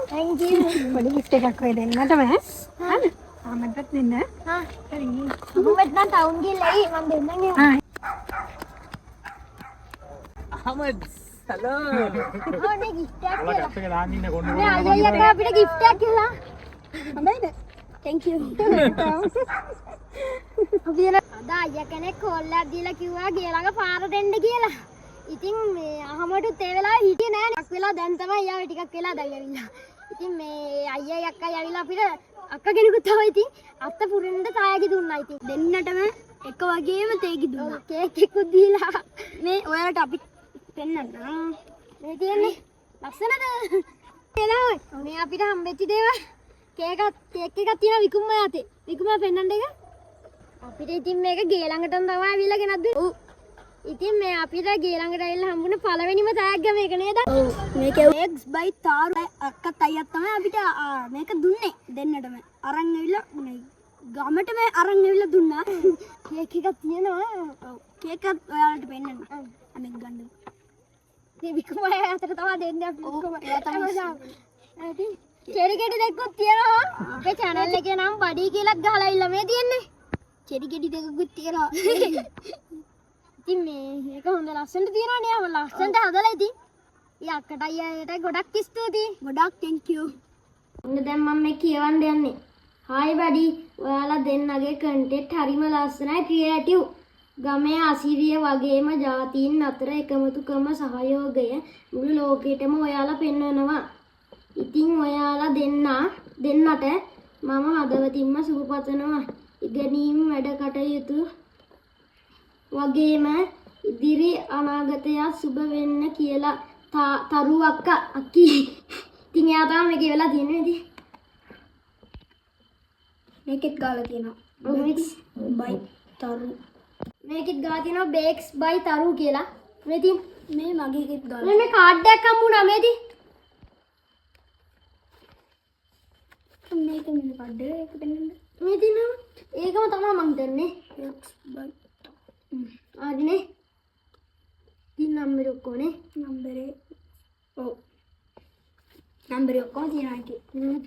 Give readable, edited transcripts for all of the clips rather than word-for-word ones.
Thank you. Podi gift එකක් වෙයි දෙන්නටම. හරි. මටත් දෙන්න. හා. හරි. ඔබ මෙතන ටවුන් ගිහලා මම දෙන්නම්. හා. අහමද් හලෝ. ඕනේ gift එකක්. ඔයාලා ගස්ස එක දාන්න ඉන්න කොන්න මේ අයියා අපිට gift එකක් කියලා. හොඳයිද? Thank you. අපි අද අයියා කෙනෙක් කෝල් එකක් දීලා කිව්වා ගේ ළඟ පාර දෙන්න කියලා. ඉතින් මේ අහමඩුත් ඒ වෙලාවේ හිටියේ නෑ නේ. ටිකක් වෙලා දැන් තමයි යාවේ ටිකක් වෙලා දැන් ඇවිල්ලා. ඉතින් මේ අයියා අක්කා ඇවිල්ලා අපිට අක්කා කෙනෙකුත් තමයි ඉතින් අත්ත පුරින්න තායකි දුන්නා ඉතින්. දෙන්නටම එක වගේම තේකි දුන්නා. කේක් එකකුත් දීලා මේ ඔයාලට අපි පෙන්නන්න. මේ තියෙන්නේ ලස්සනද? එලා මේ අපිට හම්බෙච්ච දේවල් කේක් එකක් තියෙනවා විකුම්ම යතේ. විකුම්ම පෙන්නන්න එක. අපිට ඉතින් මේක ගේ ළඟටම තමයි ඇවිල්ලා ගෙනත් දුන්නේ. ඔව්. ඉතින් මේ අපිට ගේ ළඟට ඇවිල්ලා හම්බුනේ පළවෙනිම තෑග්ග මේක නේද? ඔව්. මේක eggs by taru අක්කත් අයියත් තමයි අපිට මේක දුන්නේ දෙන්නටම. අරන් ඇවිල්ලා මේ ගමටම අරන් ඇවිල්ලා දුන්නා. කේක් එකක් තියෙනවා. ඔව්. කේක් එකත් ඔයාලට පෙන්නන්න. අනෙක් ගන්න. මේ විකුමය අතර තමයි දෙන්නේ අපි විකුම. එයා තමයි. හරි. චෙරි ගෙඩි දෙකක් තියෙනවා. අපේ channel එකේ නම් බඩි කියලා ගහලා ඉල්ල මේ තියෙන්නේ. චෙරි ගෙඩි දෙකකුත් තියෙනවා. ඉතින් මේක හොඳ ලස්සනට තියෙනවා නේ. අපල ලස්සනට හදලා ඉතින්. ඊ අක්කට අයියාට ගොඩක් ස්තුතියි. ගොඩක් thank you. ඔන්න දැන් මම මේ කියවන්න යන්නේ. Hi buddy. ඔයාලා දෙන්නගේ content හරිම ලස්සනයි creative. ගමේ අසිරිය වගේම ජාතීන් අතර එකමුතුකම සහයෝගය මුළු ලෝකෙටම ඔයාලා පෙන්වනවා. ඉතින් ඔයාලා දෙන්නට මම හදවතින්ම සුබ පතනවා. ඉගෙනීම් වැඩ කටයුතු වගේම ඉදිරි අනාගතය සුබ වෙන්න කියලා තරු අක්කා අක්කි. ඉතින් එයා තමයි මේක වෙලා තියෙන්නේ ඉතින්. මේකෙත් ගාලා තියෙනවා. bakes by taru. මේකෙත් ගාලා තියෙනවා bakes by taru කියලා. මේ ඉතින් මේ මගේකෙත් ගාලා. මේ කාඩ් එකක් හම්බුණා මේ ඉතින්. මේක මේ කාඩ් එක පෙන්නන්න. මේ ඉතින් ඒකම තමයි මං හිතන්නේ. bakes by ආදිනේ. ඉතින් නම්බර ඔක්කොනේ. නම්බරේ ඔව්. නම්බරේ ඔක්කොම තියෙනවා ඒකේ. මේක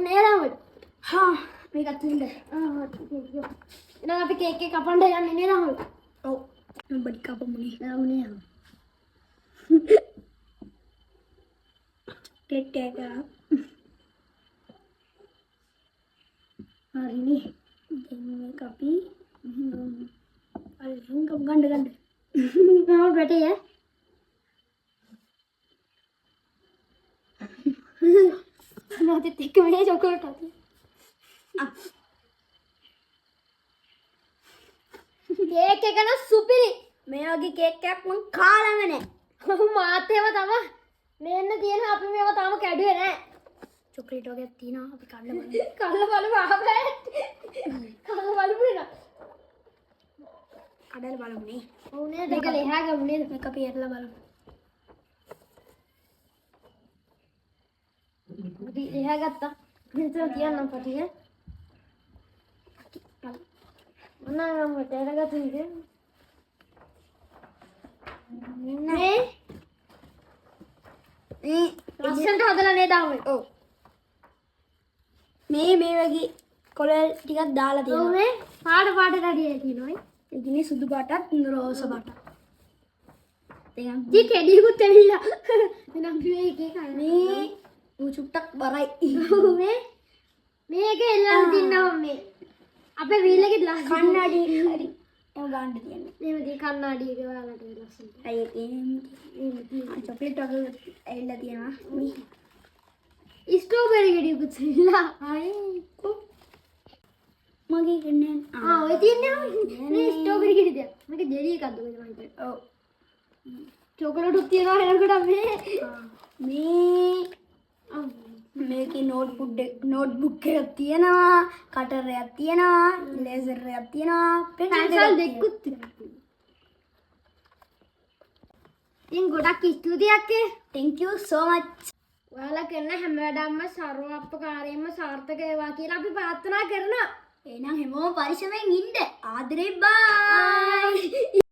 නේද? හා මේකත් නේද? එහෙනම් අපි කේක් එක කපන්න යන්නේ නේද? ඔව්. බඩි කපමුනේ. නාමුනේ. කේක් එක. හරිනේ. දැන් මේක අපි ගන්න. නෝ බටේ. නැති තික මේ චොකලට් අපි. කේක් එක න සුපිරි. මේ වගේ කේක් එකක් මං කාලම නැහැ. මාත් ඒව තමයි. මෙන්න තියෙනවා අපි මේව තාම කැඩුවේ නැහැ. චොකලට් වගේක් තියෙනවා අපි කන්න බලමු. කන්න බලමු ආබෑ. කන්න බලමු නේ. කඩලා බලමු නේ. ඔව් නේද? මේක ලෙහා ගමු නේද? මේක අපි ඇරලා බලමු. අපි ලෙහා ගත්තා. මෙතන තියන්නම් පටිය. මොනවා මට ඇරගත්තු ඉතින්. නේ. ලස්සනට හදලා නේද ආවේ? ඔව්. මේ වගේ කොළල් ටිකක් දාලා තියෙනවා. ඔව් මේ පාට රැඩිය තියෙනවා. ඉතින් සුදු පාටත් රෝස පාටත්. දැන් ජී කෙඩියකුත් ඇවිල්ලා. එනම් මේකේ කන්නේ චුට්ටක් බරයි. මේක එල්ලන්න තියනවා මේ. අපේ වීල් එකේ කන්නඩි හරි. ඒක ගන්න තියන්නේ. මේව දී කන්නඩි එක ඔයාලට ලස්සනට. අය තියෙන්නේ. චොක්ලට් වගේ ඇවිල්ලා තියෙනවා. ස්ට්‍රෝබෙරි ගෙඩියකුත් ඇවිල්ලා. ආයේ මගේ කන්නේ ඔය තියන්නේ මේ ස්ට්‍රෝබෙරි ගෙඩියක්. මේක ජෙලි එකක්ද කොහෙද මම හිතුවේ. ඔව්. චොකලට් උත් තියනවා එනකොට මේකේ නෝට්බුක් එකක් තියෙනවා, කටර් එකක් තියෙනවා, ලේසර් එකක් තියෙනවා, පෙන්සිල් දෙකකුත් තියෙනවා. ඉතින් ගොඩක් ස්තුතියි අක්කේ. Thank you so much. ඔයාලා කරන හැම වැඩක්ම සර්වප්‍රකාරයෙන්ම සාර්ථක වේවා කියලා අපි ප්‍රාර්ථනා කරනවා. එහෙනම් හැමෝම පරිස්සමෙන් ඉන්න. ආදරේ බයි.